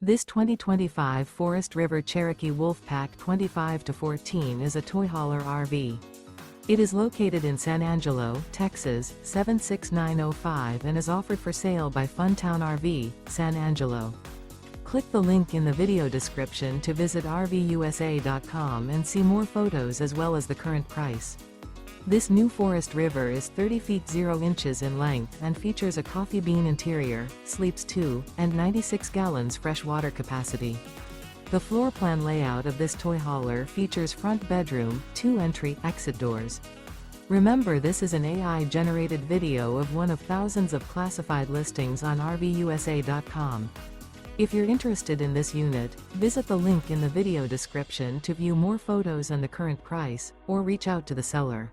This 2025 Forest River Cherokee Wolfpack 25-14 is a toy hauler RV. It is located in San Angelo, Texas, 76905 and is offered for sale by Funtown RV, San Angelo. Click the link in the video description to visit RVUSA.com and see more photos as well as the current price. This new Forest River is 30 feet 0 inches in length and features a coffee bean interior, sleeps 2, and 96 gallons fresh water capacity. The floor plan layout of this toy hauler features front bedroom, 2 entry/exit doors. Remember, this is an AI-generated video of one of thousands of classified listings on RVUSA.com. If you're interested in this unit, visit the link in the video description to view more photos and the current price, or reach out to the seller.